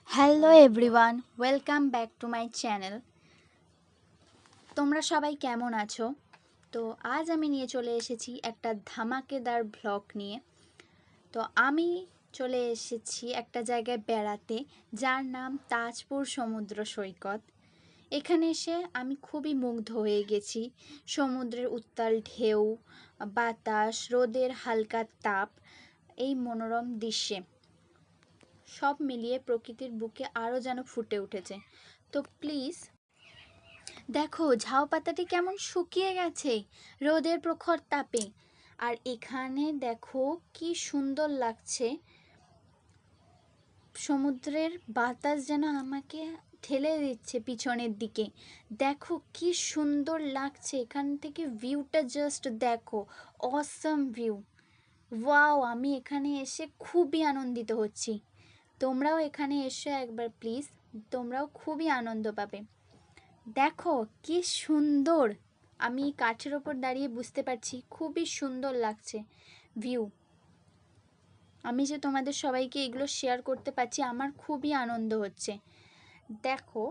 Hello everyone, welcome back to my channel. তোমরা সবাই কেমন আছো? তো আজ আমি নিয়ে চলে এসেছি একটা ধামাকেদার ভ্লগ নিয়ে। তো আমি চলে এসেছি একটা জায়গায় বেড়াতে, যার নাম তাজপুর সমুদ্র সৈকত। এখানে এসে আমি খুবই মুগ্ধ হয়ে গেছি। সমুদ্রের উত্তাল ঢেউ, বাতাস, রোদের হালকা তাপ, এই মনোরম দৃশ্যে সব মিলিয়ে প্রকৃতির বুকে আরও যেন ফুটে উঠেছে। তো প্লিজ দেখো, ঝাউ পাতাটি কেমন শুকিয়ে গেছে রোদের প্রখর তাপে। আর এখানে দেখো কি সুন্দর লাগছে, সমুদ্রের বাতাস যেন আমাকে ঠেলে দিচ্ছে পিছনের দিকে। দেখো কি সুন্দর লাগছে, এখান থেকে ভিউটা জাস্ট দেখো, অসাম ভিউ। ওয়াও, আমি এখানে এসে খুবই আনন্দিত হচ্ছি। তোমরাও এখানে এসো একবার প্লিজ, তোমরাও খুবই আনন্দ পাবে। দেখো কি সুন্দর, আমি কাঠের ওপর দাঁড়িয়ে বুঝতে পারছি খুবই সুন্দর লাগছে ভিউ। আমি যে তোমাদের সবাইকে এগুলো শেয়ার করতে পারছি, আমার খুবই আনন্দ হচ্ছে। দেখো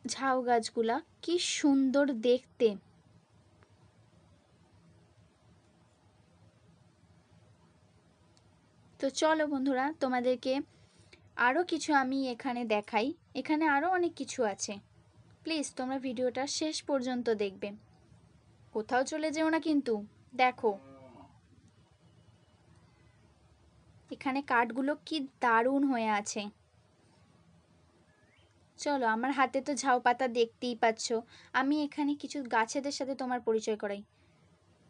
ঝাউ গাছগুলা কি সুন্দর দেখতে। তো চলো বন্ধুরা, তোমাদেরকে আরও কিছু আমি এখানে দেখাই। এখানে আরও অনেক কিছু আছে, প্লিজ তোমরা ভিডিওটা শেষ পর্যন্ত দেখবে, কোথাও চলে যেও না কিন্তু। দেখো এখানে কাঠগুলো কি দারুণ হয়ে আছে। চলো, আমার হাতে তো ঝাউ পাতা দেখতেই পাচ্ছ। আমি এখানে কিছু গাছেদের সাথে তোমার পরিচয় করাই।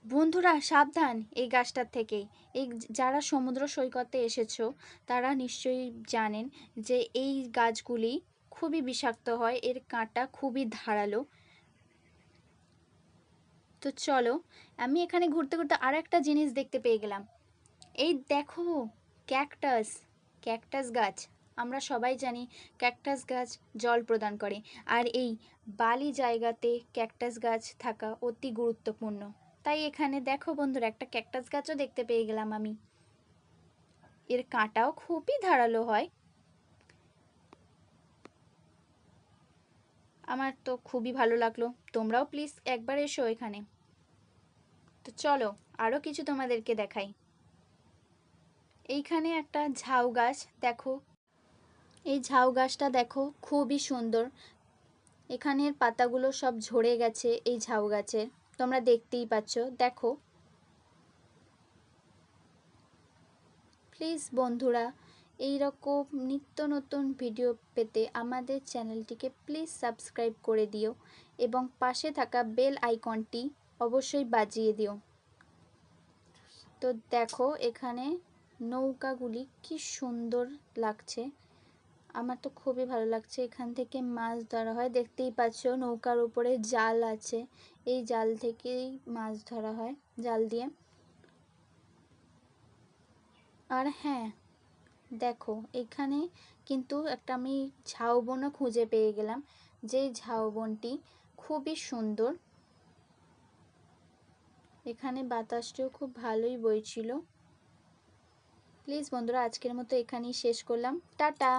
বন্ধুরা সাবধান এই গাছটার থেকে। এই যারা সমুদ্র সৈকতে এসেছো তারা নিশ্চয়ই জানেন যে এই গাছগুলি খুবই বিষাক্ত হয়, এর কাঁটা খুবই ধারালো। তো চলো, আমি এখানে ঘুরতে ঘুরতে আর একটা জিনিস দেখতে পেয়ে গেলাম। এই দেখো, ক্যাকটাস। ক্যাকটাস গাছ, আমরা সবাই জানি ক্যাকটাস গাছ জল প্রদান করে, আর এই বালি জায়গাতে ক্যাকটাস গাছ থাকা অতি গুরুত্বপূর্ণ। তাই এখানে দেখো বন্ধুরা, একটা ক্যাকটাস গাছও দেখতে পেয়ে গেলাম আমি। এর কাঁটাও খুবই ধারালো হয়। আমার তো খুবই ভালো লাগলো, তোমরাও প্লিজ একবার এসো এখানে। তো চলো আরও কিছু তোমাদেরকে দেখাই। এইখানে একটা ঝাউ গাছ দেখো, এই ঝাউ গাছটা দেখো খুবই সুন্দর। এখানের পাতাগুলো সব ঝরে গেছে এই ঝাউ গাছের, তোমরা দেখতেই পাচ্ছ। দেখো প্লিজ বন্ধুরা, এই রকম নিত্য নতুন ভিডিও পেতে আমাদের চ্যানেলটিকে প্লিজ সাবস্ক্রাইব করে দিও এবং পাশে থাকা বেল আইকনটি অবশ্যই বাজিয়ে দিও। তো দেখো এখানে নৌকাগুলি কি সুন্দর লাগছে, আমার তো খুবই ভালো লাগছে। এখান থেকে মাছ ধরা হয়, দেখতেই পাচ্ছ নৌকার উপরে জাল আছে, এই জাল থেকেই মাছ ধরা হয়, জাল দিয়ে। আর হ্যাঁ দেখো, এখানে কিন্তু একটা আমি ঝাউবনও খুঁজে পেয়ে গেলাম, যে ঝাউবনটি খুবই সুন্দর। এখানে বাতাসটিও খুব ভালোই বইছিল। প্লিজ বন্ধুরা, আজকের মতো এখানেই শেষ করলাম, টাটা।